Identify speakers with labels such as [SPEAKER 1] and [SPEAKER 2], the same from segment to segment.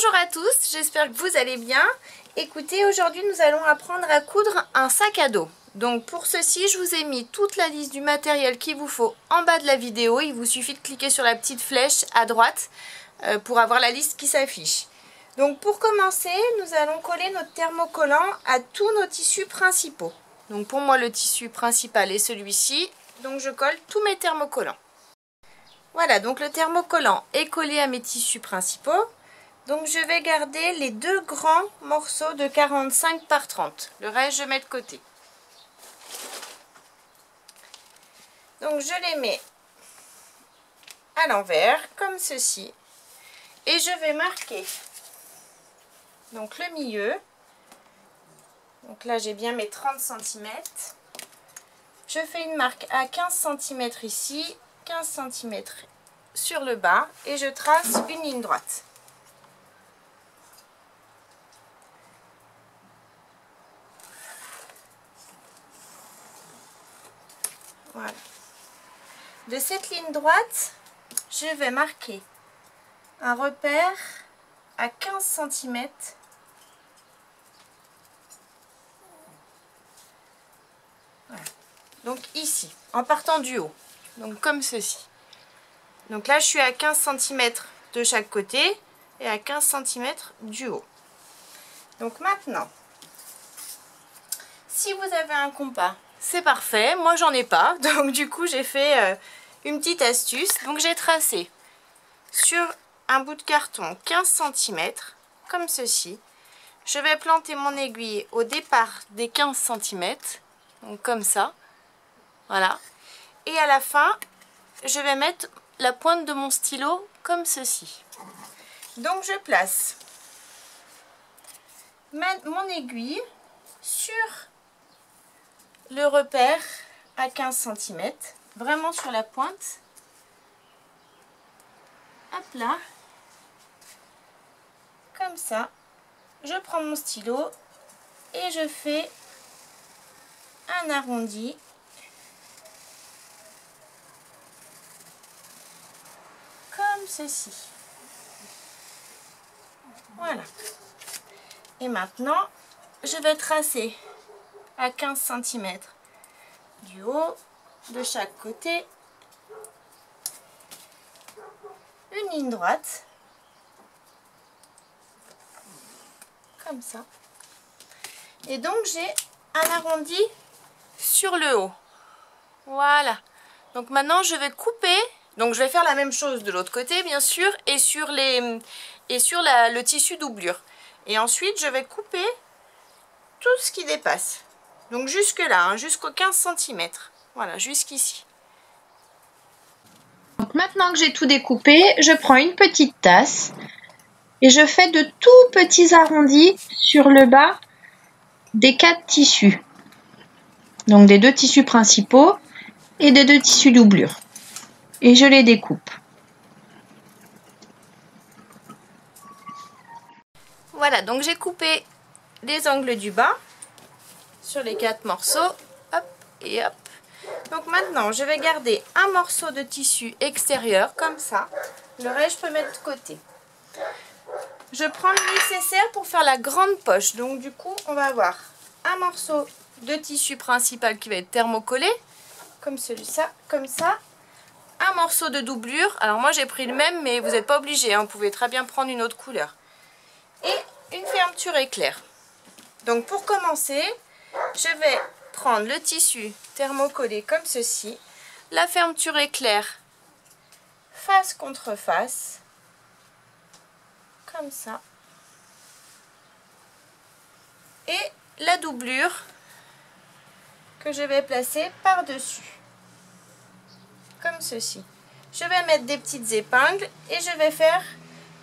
[SPEAKER 1] Bonjour à tous, j'espère que vous allez bien. Écoutez, aujourd'hui nous allons apprendre à coudre un sac à dos. Donc pour ceci, je vous ai mis toute la liste du matériel qu'il vous faut en bas de la vidéo. Il vous suffit de cliquer sur la petite flèche à droite pour avoir la liste qui s'affiche. Donc pour commencer, nous allons coller notre thermocollant à tous nos tissus principaux. Donc pour moi le tissu principal est celui-ci, donc je colle tous mes thermocollants. Voilà, donc le thermocollant est collé à mes tissus principaux. Donc je vais garder les deux grands morceaux de 45 par 30. Le reste je mets de côté. Donc je les mets à l'envers comme ceci. Et je vais marquer donc le milieu. Donc là j'ai bien mes 30 cm. Je fais une marque à 15 cm ici, 15 cm sur le bas et je trace une ligne droite. Voilà. De cette ligne droite, je vais marquer un repère à 15 cm. Voilà. Donc ici, en partant du haut, donc comme ceci. Donc là, je suis à 15 cm de chaque côté et à 15 cm du haut. Donc maintenant, si vous avez un compas, c'est parfait. Moi, j'en ai pas. Donc du coup, j'ai fait une petite astuce. Donc j'ai tracé sur un bout de carton 15 cm, comme ceci. Je vais planter mon aiguille au départ des 15 cm, donc comme ça. Voilà. Et à la fin, je vais mettre la pointe de mon stylo comme ceci. Donc je place mon aiguille sur le repère à 15 cm, vraiment sur la pointe. Hop là. Comme ça. Je prends mon stylo et je fais un arrondi. Comme ceci. Voilà. Et maintenant, je vais tracer à 15 cm du haut, de chaque côté, une ligne droite. Comme ça. Et donc, j'ai un arrondi sur le haut. Voilà. Donc maintenant, je vais couper. Donc je vais faire la même chose de l'autre côté bien sûr et sur le tissu doublure. Et ensuite je vais couper tout ce qui dépasse. Donc jusque là, hein, jusqu'aux 15 cm. Voilà, jusqu'ici.
[SPEAKER 2] Donc maintenant que j'ai tout découpé, je prends une petite tasse et je fais de tout petits arrondis sur le bas des 4 tissus. Donc des 2 tissus principaux et des 2 tissus doublure. Et je les découpe.
[SPEAKER 1] Voilà, donc j'ai coupé les angles du bas sur les 4 morceaux. Hop et hop. Donc maintenant, je vais garder un morceau de tissu extérieur comme ça. Le reste, je peux mettre de côté. Je prends le nécessaire pour faire la grande poche. Donc du coup, on va avoir un morceau de tissu principal qui va être thermocollé, comme celui-là, comme ça. Un morceau de doublure. Alors moi j'ai pris le même, mais vous n'êtes pas obligé, hein, vous pouvez très bien prendre une autre couleur. Et une fermeture éclair. Donc pour commencer, je vais prendre le tissu thermocollé comme ceci. La fermeture éclair face contre face. Comme ça. Et la doublure que je vais placer par-dessus. Comme ceci. Je vais mettre des petites épingles et je vais faire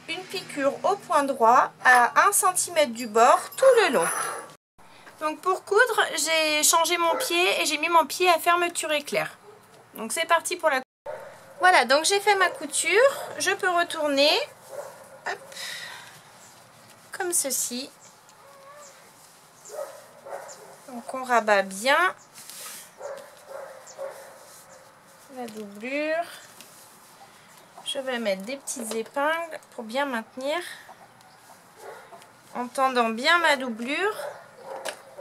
[SPEAKER 1] une piqûre au point droit à 1 cm du bord tout le long. Donc pour coudre, j'ai changé mon pied et j'ai mis mon pied à fermeture éclair. Donc c'est parti pour la couture. Voilà, donc j'ai fait ma couture. Je peux retourner. Hop, comme ceci. Donc on rabat bien la doublure. Je vais mettre des petites épingles pour bien maintenir. en tendant bien ma doublure.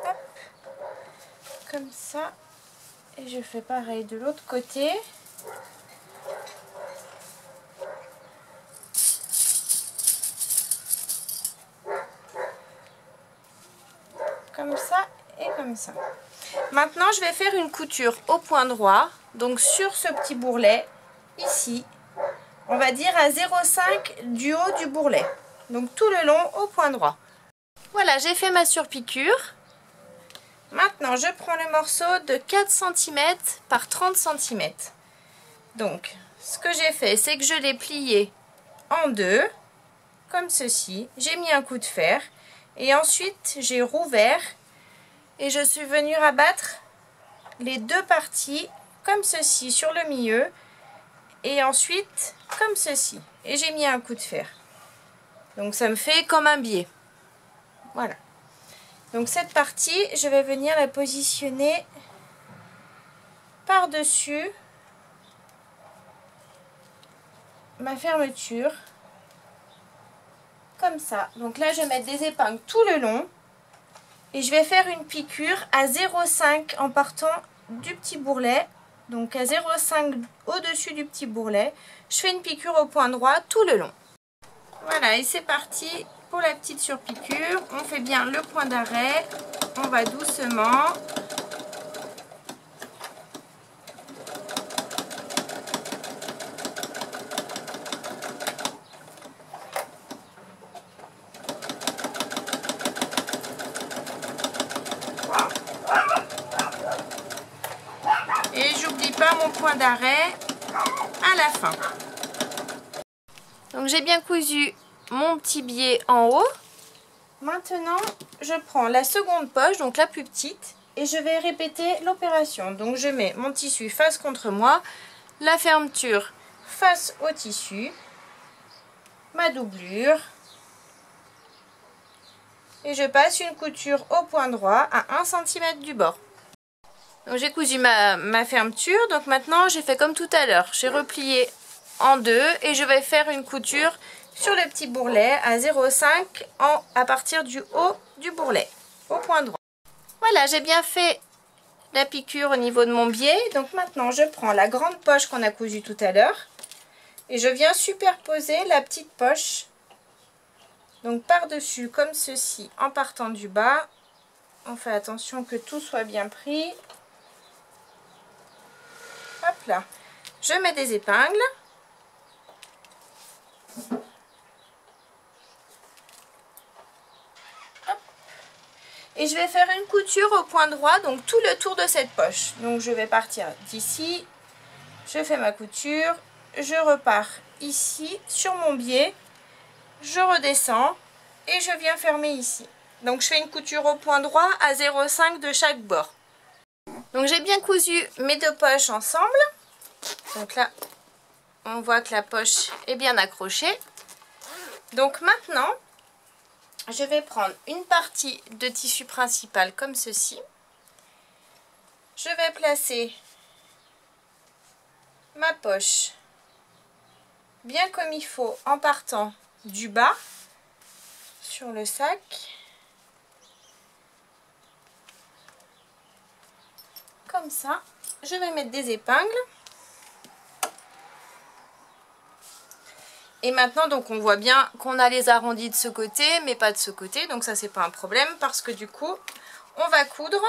[SPEAKER 1] Hop, comme ça. Et je fais pareil de l'autre côté. Comme ça et comme ça. Maintenant, je vais faire une couture au point droit. Donc sur ce petit bourrelet, ici, on va dire à 0,5 du haut du bourrelet. Donc tout le long au point droit. Voilà, j'ai fait ma surpiqûre. Maintenant, je prends le morceau de 4 cm par 30 cm. Donc, ce que j'ai fait, c'est que je l'ai plié en deux, comme ceci. J'ai mis un coup de fer et ensuite j'ai rouvert et je suis venue rabattre les deux parties comme ceci sur le milieu et ensuite comme ceci. Et j'ai mis un coup de fer. Donc, ça me fait comme un biais. Voilà. Donc cette partie, je vais venir la positionner par-dessus ma fermeture, comme ça. Donc là, je vais mettre des épingles tout le long et je vais faire une piqûre à 0,5 en partant du petit bourrelet. Donc à 0,5 au-dessus du petit bourrelet, je fais une piqûre au point droit tout le long. Voilà, et c'est parti pour la petite surpiqûre. On fait bien le point d'arrêt. On va doucement. Et j'oublie pas mon point d'arrêt à la fin. Donc j'ai bien cousu mon petit biais en haut. Maintenant, je prends la seconde poche, donc la plus petite, et je vais répéter l'opération. Donc je mets mon tissu face contre moi, la fermeture face au tissu, ma doublure, et je passe une couture au point droit à 1 cm du bord. Donc j'ai cousu ma fermeture, donc maintenant j'ai fait comme tout à l'heure. J'ai replié en deux et je vais faire une couture sur le petit bourrelet à 0,5 à partir du haut du bourrelet, au point droit. Voilà, j'ai bien fait la piqûre au niveau de mon biais. Donc maintenant, je prends la grande poche qu'on a cousue tout à l'heure et je viens superposer la petite poche. Donc par-dessus, comme ceci, en partant du bas. On fait attention que tout soit bien pris. Hop là. Je mets des épingles. Et je vais faire une couture au point droit, donc tout le tour de cette poche. Donc je vais partir d'ici, je fais ma couture, je repars ici sur mon biais, je redescends et je viens fermer ici. Donc je fais une couture au point droit à 0,5 de chaque bord. Donc j'ai bien cousu mes deux poches ensemble. Donc là, on voit que la poche est bien accrochée. Donc maintenant, je vais prendre une partie de tissu principal comme ceci. Je vais placer ma poche bien comme il faut en partant du bas sur le sac. Comme ça. Je vais mettre des épingles. Et maintenant, donc, on voit bien qu'on a les arrondis de ce côté, mais pas de ce côté. Donc ça, c'est pas un problème parce que du coup, on va coudre.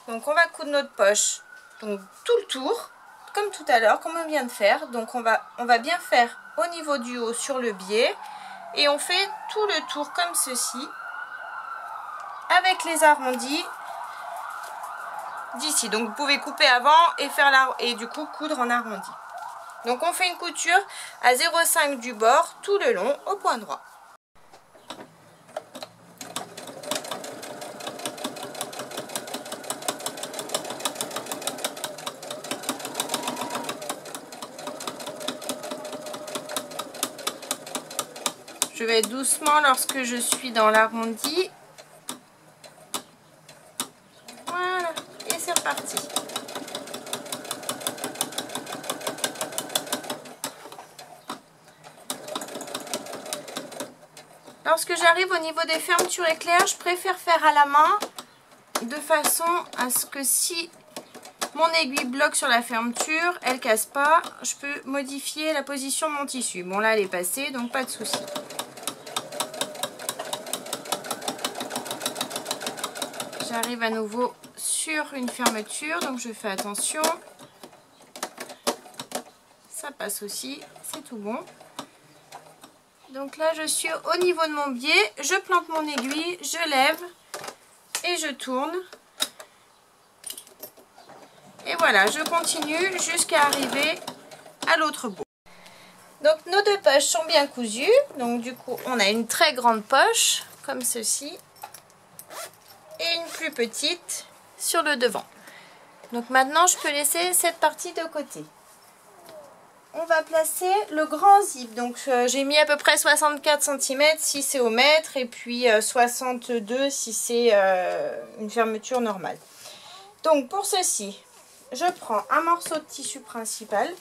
[SPEAKER 1] Donc on va coudre notre poche. Donc tout le tour, comme tout à l'heure, comme on vient de faire. Donc on va bien faire au niveau du haut sur le biais. Et on fait tout le tour comme ceci. Avec les arrondis d'ici. Donc vous pouvez couper avant et du coup coudre en arrondi. Donc on fait une couture à 0,5 du bord tout le long au point droit. Je vais doucement lorsque je suis dans l'arrondi. Voilà, et c'est reparti. Lorsque j'arrive au niveau des fermetures éclairs, je préfère faire à la main de façon à ce que si mon aiguille bloque sur la fermeture, elle casse pas, je peux modifier la position de mon tissu. Bon là elle est passée, donc pas de souci. J'arrive à nouveau sur une fermeture, donc je fais attention. Ça passe aussi, c'est tout bon. Donc là je suis au niveau de mon biais, je plante mon aiguille, je lève et je tourne. Et voilà, je continue jusqu'à arriver à l'autre bout. Donc nos deux poches sont bien cousues. Donc du coup on a une très grande poche comme ceci et une plus petite sur le devant. Donc maintenant je peux laisser cette partie de côté. On va placer le grand zip. Donc j'ai mis à peu près 64 cm si c'est au mètre et puis 62 si c'est une fermeture normale. Donc pour ceci, je prends un morceau de tissu principal,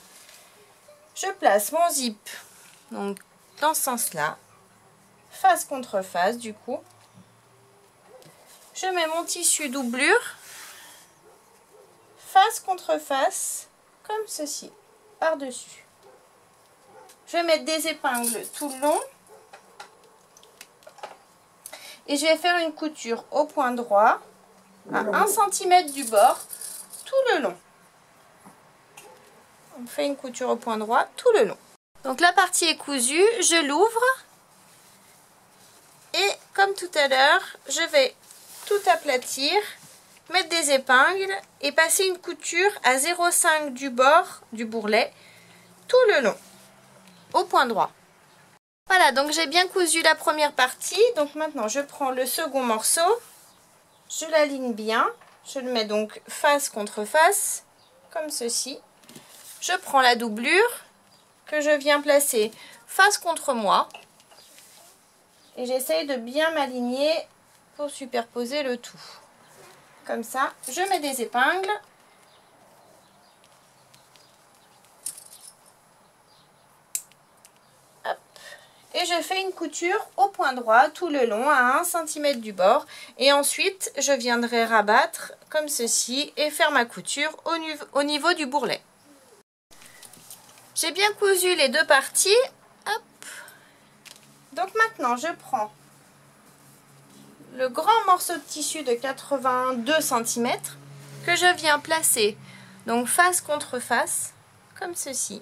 [SPEAKER 1] je place mon zip donc dans ce sens-là, face contre face du coup. Je mets mon tissu doublure, face contre face, comme ceci, par-dessus. Je vais mettre des épingles tout le long et je vais faire une couture au point droit à 1 cm du bord tout le long. On fait une couture au point droit tout le long. Donc la partie est cousue, je l'ouvre et comme tout à l'heure, je vais tout aplatir, mettre des épingles et passer une couture à 0,5 du bord du bourrelet tout le long, au point droit. Voilà, donc j'ai bien cousu la première partie. Donc maintenant je prends le second morceau, je l'aligne bien, je le mets donc face contre face, comme ceci. Je prends la doublure que je viens placer face contre moi et j'essaye de bien m'aligner pour superposer le tout. Comme ça, je mets des épingles. Hop. Et je fais une couture au point droit tout le long à 1 cm du bord. Et ensuite, je viendrai rabattre comme ceci et faire ma couture au niveau du bourrelet. J'ai bien cousu les deux parties. Hop. Donc maintenant, je prends le grand morceau de tissu de 82 cm que je viens placer donc face contre face, comme ceci.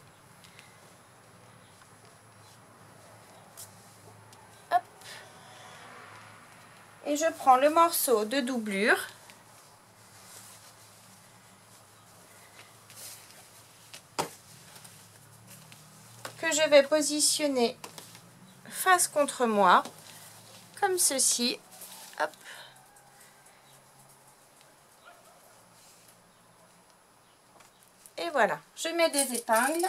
[SPEAKER 1] Hop. Et je prends le morceau de doublure que je vais positionner face contre moi, comme ceci. Hop. Et voilà, je mets des épingles.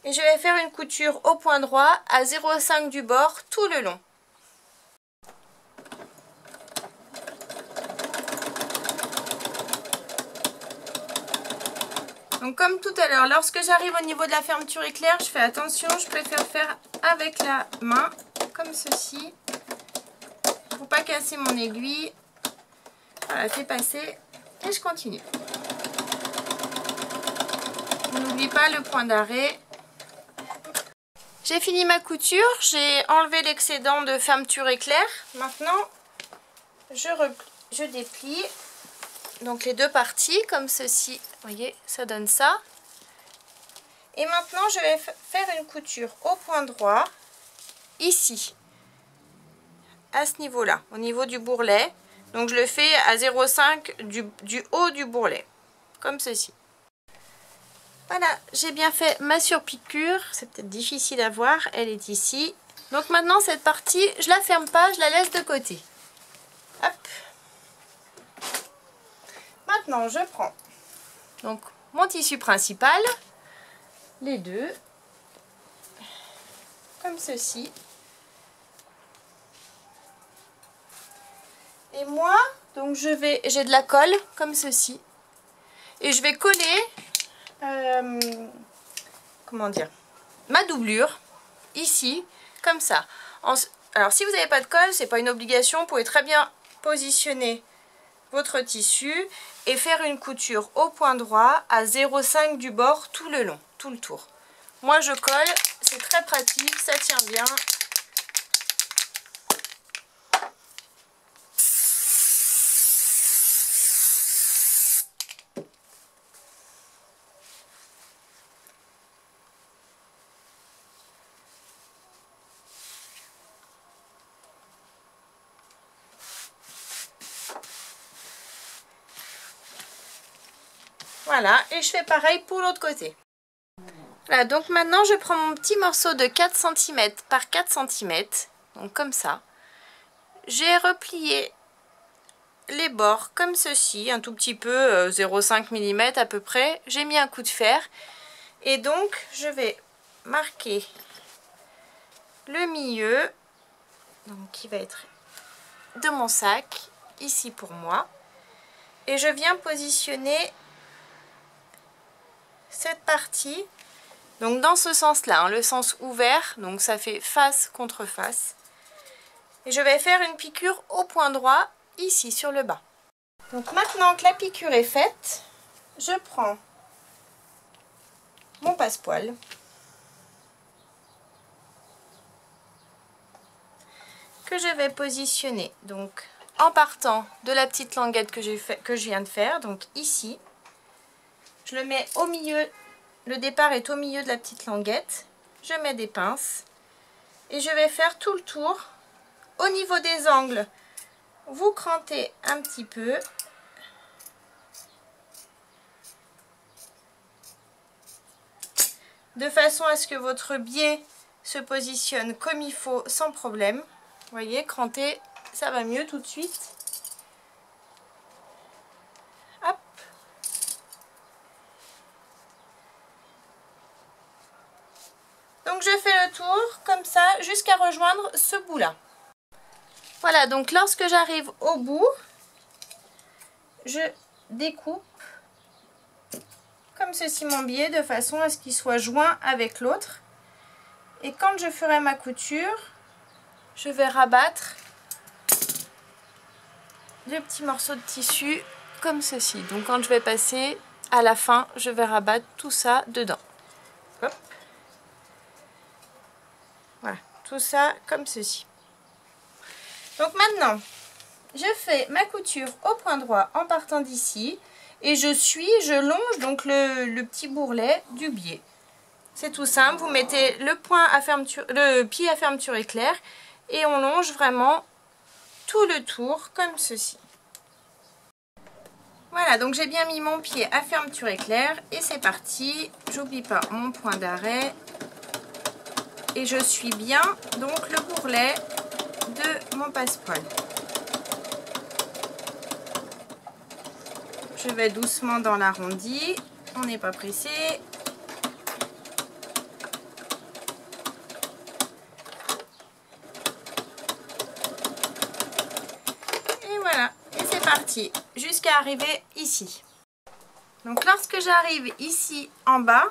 [SPEAKER 1] Et je vais faire une couture au point droit à 0,5 du bord tout le long. Donc comme tout à l'heure, lorsque j'arrive au niveau de la fermeture éclair, je fais attention, je préfère faire avec la main, comme ceci, pour pas casser mon aiguille. Voilà, c'est passé et je continue. On n'oublie pas le point d'arrêt. J'ai fini ma couture, j'ai enlevé l'excédent de fermeture éclair. Maintenant, je déplie donc les deux parties comme ceci. Vous voyez, ça donne ça. Et maintenant, je vais faire une couture au point droit, ici, à ce niveau-là, au niveau du bourrelet. Donc, je le fais à 0,5 du haut du bourrelet, comme ceci. Voilà, j'ai bien fait ma surpiqûre. C'est peut-être difficile à voir, elle est ici. Donc maintenant, cette partie, je la ferme pas, je la laisse de côté. Hop. Maintenant, je prends donc mon tissu principal, les deux, comme ceci. Et moi, donc j'ai de la colle, comme ceci. Et je vais coller, comment dire, ma doublure ici, comme ça. Alors si vous n'avez pas de colle, c'est pas une obligation, vous pouvez très bien positionner votre tissu et faire une couture au point droit à 0,5 du bord tout le long, tout le tour. Moi je colle, c'est très pratique, ça tient bien. Voilà, et je fais pareil pour l'autre côté. Voilà, donc maintenant je prends mon petit morceau de 4 cm par 4 cm, donc comme ça. J'ai replié les bords comme ceci, un tout petit peu, 0,5 mm à peu près. J'ai mis un coup de fer et donc je vais marquer le milieu, donc qui va être de mon sac, ici pour moi. Et je viens positionner cette partie, donc dans ce sens-là, hein, le sens ouvert, donc ça fait face contre face. Et je vais faire une piqûre au point droit, ici sur le bas. Donc maintenant que la piqûre est faite, je prends mon passepoil. Que je vais positionner donc en partant de la petite languette que je viens de faire, donc ici. Je le mets au milieu, le départ est au milieu de la petite languette. Je mets des pinces et je vais faire tout le tour. Au niveau des angles, vous crantez un petit peu. De façon à ce que votre biais se positionne comme il faut sans problème. Vous voyez, cranter, ça va mieux tout de suite. Hop. Donc je fais le tour comme ça jusqu'à rejoindre ce bout là. Voilà, donc lorsque j'arrive au bout, je découpe comme ceci mon biais de façon à ce qu'il soit joint avec l'autre. Et quand je ferai ma couture, je vais rabattre le petit morceau de tissu comme ceci. Donc quand je vais passer à la fin, je vais rabattre tout ça dedans. Hop. Voilà, tout ça comme ceci. Donc maintenant, je fais ma couture au point droit en partant d'ici et je longe donc le petit bourrelet du biais. C'est tout simple, vous mettez le pied à fermeture éclair et on longe vraiment tout le tour comme ceci. Voilà, donc j'ai bien mis mon pied à fermeture éclair et c'est parti. J'oublie pas mon point d'arrêt et je suis bien donc le bourrelet de mon passepoil. Je vais doucement dans l'arrondi, on n'est pas pressé. Et voilà, et c'est parti, jusqu'à arriver ici. Donc lorsque j'arrive ici en bas,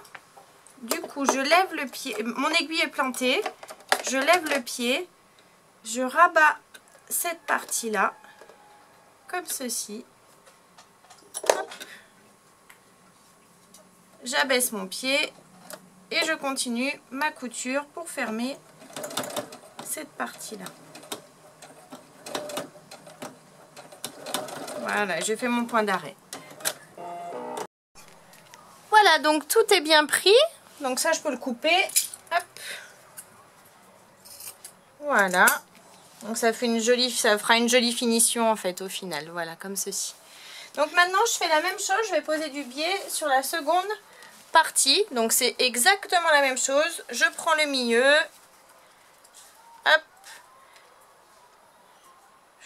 [SPEAKER 1] du coup je lève le pied, mon aiguille est plantée, je lève le pied, je rabats cette partie-là, comme ceci. J'abaisse mon pied et je continue ma couture pour fermer cette partie-là. Voilà, je fais mon point d'arrêt. Voilà, donc tout est bien pris. Donc ça, je peux le couper. Hop. Voilà. Donc ça fera une jolie finition en fait au final. Voilà, comme ceci. Donc maintenant, je fais la même chose. Je vais poser du biais sur la seconde partie. Donc c'est exactement la même chose. Je prends le milieu. Hop.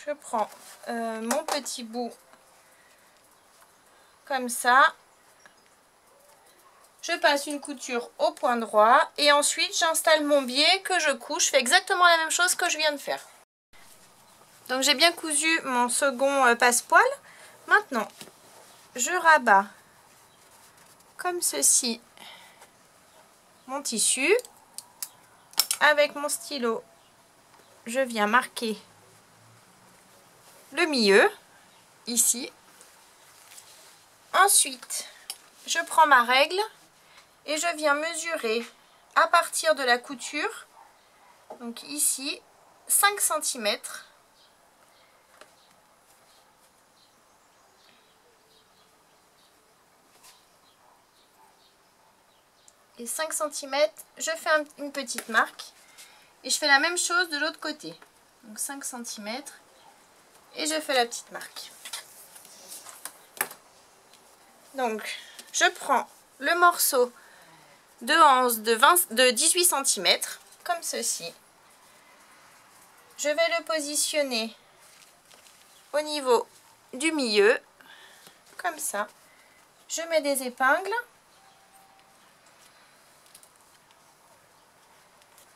[SPEAKER 1] Je prends mon petit bout comme ça. Je passe une couture au point droit et ensuite j'installe mon biais que je couds. Je fais exactement la même chose que je viens de faire. Donc j'ai bien cousu mon second passepoil. Maintenant, je rabats comme ceci mon tissu. avec mon stylo, je viens marquer le milieu, ici. Ensuite, je prends ma règle et je viens mesurer à partir de la couture, donc ici, 5 cm. Et 5 cm, je fais une petite marque. Et je fais la même chose de l'autre côté. Donc 5 cm. Et je fais la petite marque. Donc, je prends le morceau de anse de 18 cm, comme ceci. Je vais le positionner au niveau du milieu, comme ça. Je mets des épingles.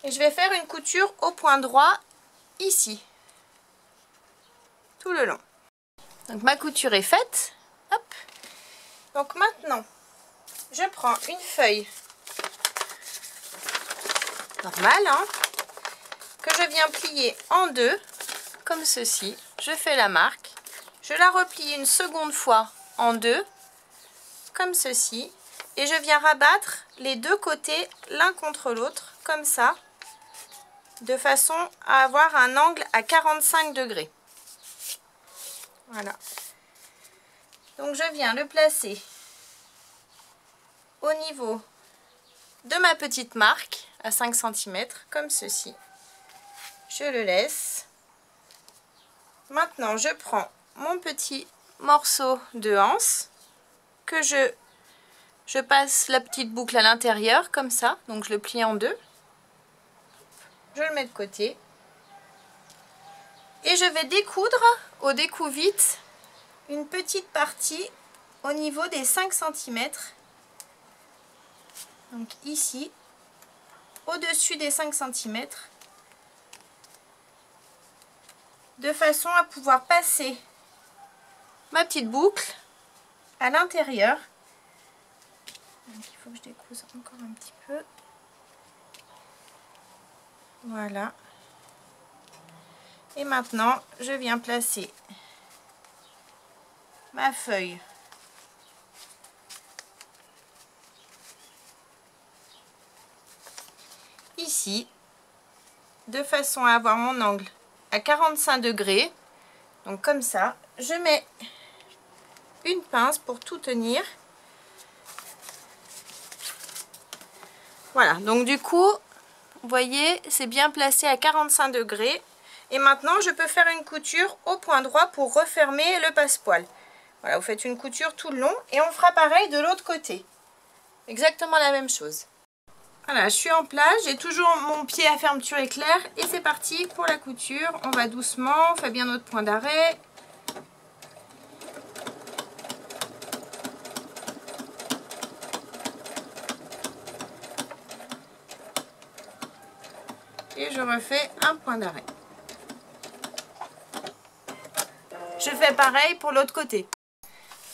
[SPEAKER 1] Et je vais faire une couture au point droit, ici, tout le long. Donc ma couture est faite. Hop. Donc maintenant, je prends une feuille normale, hein, que je viens plier en deux, comme ceci. Je fais la marque. Je la replie une seconde fois en deux, comme ceci. Et je viens rabattre les deux côtés l'un contre l'autre, comme ça, de façon à avoir un angle à 45 degrés. Voilà. Donc je viens le placer au niveau de ma petite marque à 5 cm, comme ceci. Je le laisse. Maintenant, je prends mon petit morceau de anse que je passe la petite boucle à l'intérieur, comme ça. Donc je le plie en deux. Je le mets de côté. Et je vais découdre au découvite une petite partie au niveau des 5 cm. Donc ici, au-dessus des 5 cm. De façon à pouvoir passer ma petite boucle à l'intérieur. Il faut que je découse encore un petit peu. Voilà. Et maintenant, je viens placer ma feuille ici, de façon à avoir mon angle à 45 degrés. Donc comme ça, je mets une pince pour tout tenir. Voilà, donc du coup, vous voyez, c'est bien placé à 45 degrés. Et maintenant, je peux faire une couture au point droit pour refermer le passepoil. Voilà, vous faites une couture tout le long et on fera pareil de l'autre côté. Exactement la même chose. Voilà, je suis en place, j'ai toujours mon pied à fermeture éclair et c'est parti pour la couture. On va doucement, on fait bien notre point d'arrêt. Et je refais un point d'arrêt. Je fais pareil pour l'autre côté.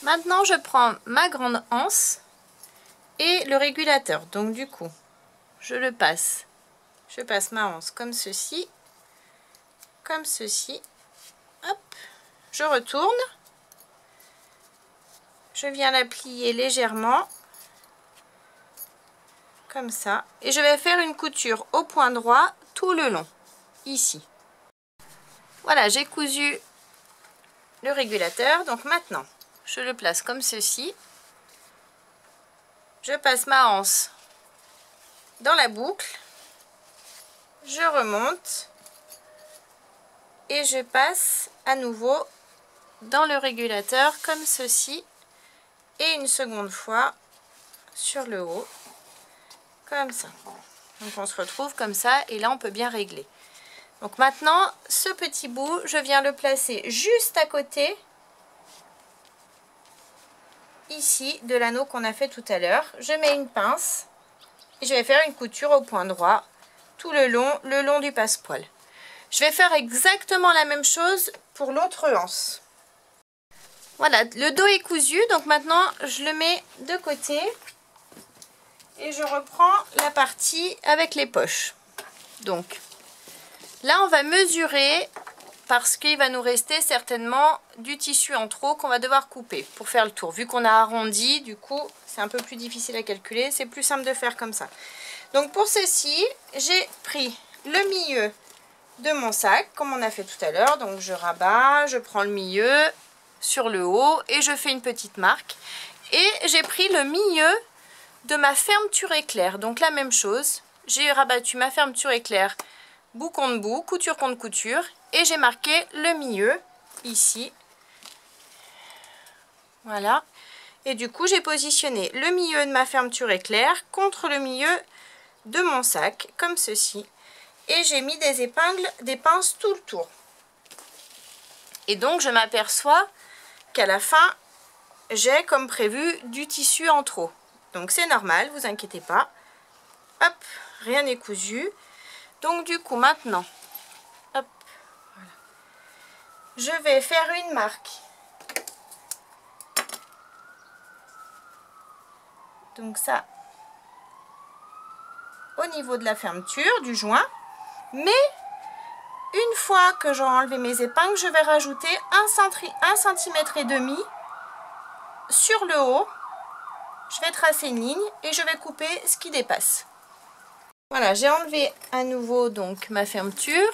[SPEAKER 1] Maintenant, je prends ma grande anse et le régulateur. Donc du coup, je le passe. Je passe ma anse comme ceci. Comme ceci. Hop. Je retourne. Je viens la plier légèrement. Comme ça. Et je vais faire une couture au point droit tout le long. Ici. Voilà, j'ai cousu le régulateur. Donc maintenant, je le place comme ceci. Je passe ma anse dans la boucle. Je remonte. Et je passe à nouveau dans le régulateur comme ceci. Et une seconde fois sur le haut. Comme ça. Donc on se retrouve comme ça. Et là, on peut bien régler. Donc maintenant, ce petit bout, je viens le placer juste à côté, ici, de l'anneau qu'on a fait tout à l'heure. Je mets une pince et je vais faire une couture au point droit tout le long du passepoil. Je vais faire exactement la même chose pour l'autre anse. Voilà, le dos est cousu, donc maintenant je le mets de côté et je reprends la partie avec les poches. Donc là on va mesurer parce qu'il va nous rester certainement du tissu en trop qu'on va devoir couper pour faire le tour. Vu qu'on a arrondi, du coup c'est un peu plus difficile à calculer, c'est plus simple de faire comme ça. Donc pour ceci, j'ai pris le milieu de mon sac comme on a fait tout à l'heure. Donc je rabats, je prends le milieu sur le haut et je fais une petite marque. Et j'ai pris le milieu de ma fermeture éclair. Donc la même chose, j'ai rabattu ma fermeture éclair bout contre bout, couture contre couture, et j'ai marqué le milieu ici. Voilà. Et du coup j'ai positionné le milieu de ma fermeture éclair contre le milieu de mon sac comme ceci. Et j'ai mis des épingles, des pinces tout le tour. Et donc je m'aperçois qu'à la fin, j'ai comme prévu du tissu en trop. Donc c'est normal, vous inquiétez pas. Hop, rien n'est cousu. Donc du coup maintenant, hop, voilà. Je vais faire une marque. Donc ça, au niveau de la fermeture du joint. Mais une fois que j'aurai enlevé mes épingles, je vais rajouter 1,5 cm sur le haut. Je vais tracer une ligne et je vais couper ce qui dépasse. Voilà, j'ai enlevé à nouveau donc ma fermeture.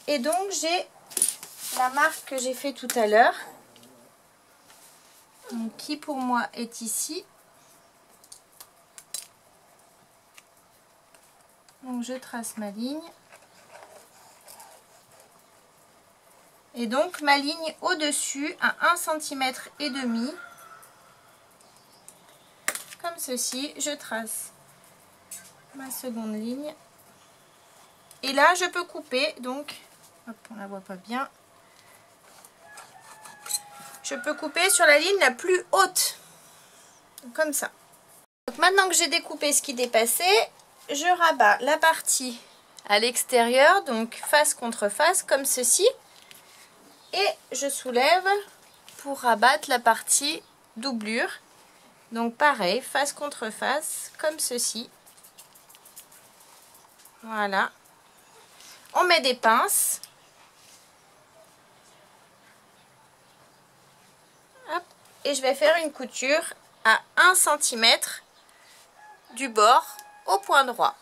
[SPEAKER 1] Et donc j'ai la marque que j'ai fait tout à l'heure. Qui pour moi est ici. Donc je trace ma ligne. Et donc ma ligne au-dessus à 1,5 cm. Comme ceci, je trace ma seconde ligne. Et là je peux couper, donc, hop, on la voit pas bien. Je peux couper sur la ligne la plus haute. Comme ça. Donc maintenant que j'ai découpé ce qui dépassait, je rabats la partie à l'extérieur, donc face contre face, comme ceci. Et je soulève pour rabattre la partie doublure. Donc pareil, face contre face, comme ceci. Voilà. On met des pinces. Hop. Et je vais faire une couture à 1 cm du bord au point droit.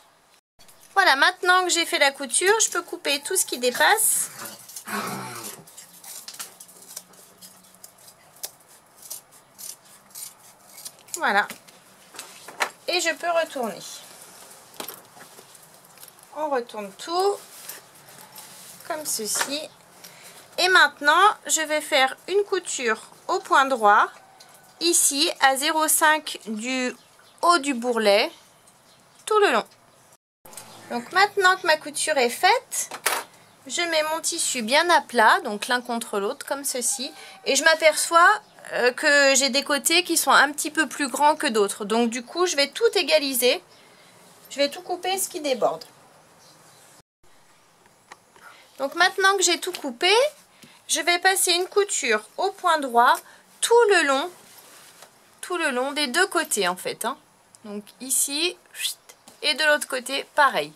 [SPEAKER 1] Voilà, maintenant que j'ai fait la couture, je peux couper tout ce qui dépasse. Voilà. Et je peux retourner. On retourne tout comme ceci. Et maintenant, je vais faire une couture au point droit, ici à 0,5 du haut du bourrelet, tout le long. Donc maintenant que ma couture est faite, je mets mon tissu bien à plat, donc l'un contre l'autre, comme ceci. Et je m'aperçois que j'ai des côtés qui sont un petit peu plus grands que d'autres. Donc du coup, je vais tout égaliser. Je vais tout couper ce qui déborde. Donc maintenant que j'ai tout coupé, je vais passer une couture au point droit tout le long des deux côtés en fait. Donc ici et de l'autre côté, pareil.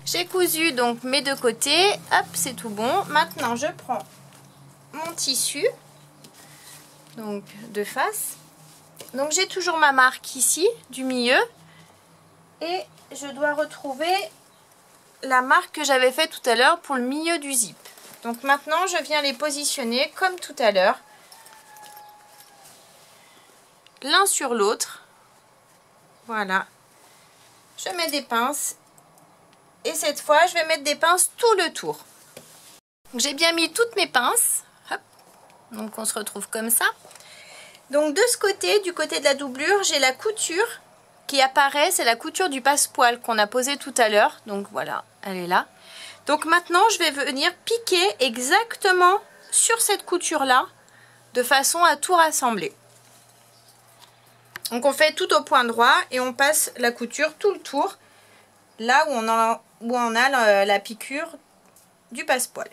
[SPEAKER 1] J'ai cousu donc mes deux côtés, hop, c'est tout bon. Maintenant je prends mon tissu, donc de face. Donc j'ai toujours ma marque ici du milieu et je dois retrouver la marque que j'avais fait tout à l'heure pour le milieu du zip. Donc maintenant je viens les positionner comme tout à l'heure, l'un sur l'autre. Voilà, je mets des pinces et cette fois je vais mettre des pinces tout le tour. J'ai bien mis toutes mes pinces. Hop. Donc on se retrouve comme ça. Donc de ce côté, du côté de la doublure, j'ai la couture qui apparaît, c'est la couture du passepoil qu'on a posée tout à l'heure. Donc voilà, elle est là. Donc maintenant je vais venir piquer exactement sur cette couture là, de façon à tout rassembler. Donc on fait tout au point droit et on passe la couture tout le tour, là où on a la piqûre du passepoil.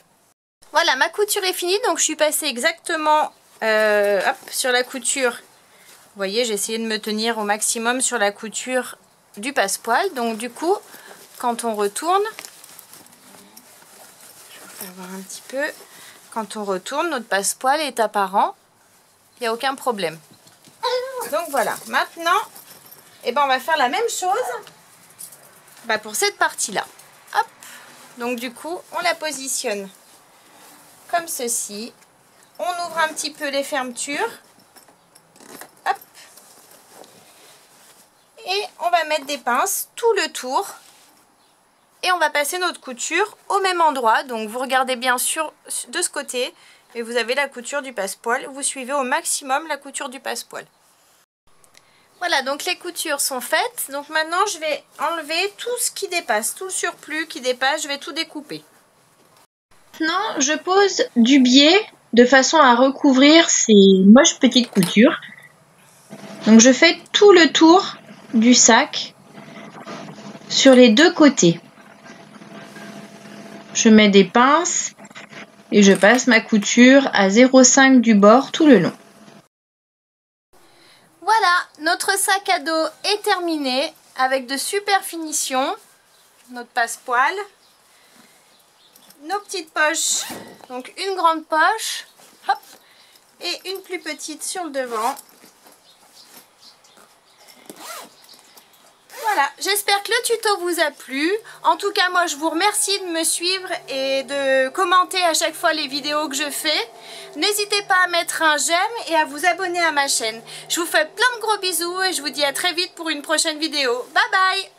[SPEAKER 1] Voilà, ma couture est finie, donc je suis passée exactement hop, sur la couture. Vous voyez, j'ai essayé de me tenir au maximum sur la couture du passepoil. Donc du coup, quand on retourne, je vous fais voir un petit peu, quand on retourne, notre passepoil est apparent, il n'y a aucun problème. Donc voilà, maintenant, eh ben, on va faire la même chose pour cette partie-là. Hop, donc du coup, on la positionne comme ceci. On ouvre un petit peu les fermetures. Hop. Et on va mettre des pinces tout le tour. Et on va passer notre couture au même endroit. Donc vous regardez bien sûr de ce côté. Et vous avez la couture du passepoil. Vous suivez au maximum la couture du passepoil. Voilà, donc les coutures sont faites. Donc maintenant je vais enlever tout ce qui dépasse. Tout le surplus qui dépasse, je vais tout découper.
[SPEAKER 2] Maintenant, je pose du biais de façon à recouvrir ces moches petites coutures. Donc je fais tout le tour du sac sur les deux côtés. Je mets des pinces et je passe ma couture à 0,5 du bord tout le long.
[SPEAKER 1] Voilà, notre sac à dos est terminé avec de super finitions. Notre passepoil. Nos petites poches, donc une grande poche, hop, et une plus petite sur le devant. Voilà, j'espère que le tuto vous a plu. En tout cas, moi je vous remercie de me suivre et de commenter à chaque fois les vidéos que je fais. N'hésitez pas à mettre un j'aime et à vous abonner à ma chaîne. Je vous fais plein de gros bisous et je vous dis à très vite pour une prochaine vidéo. Bye bye!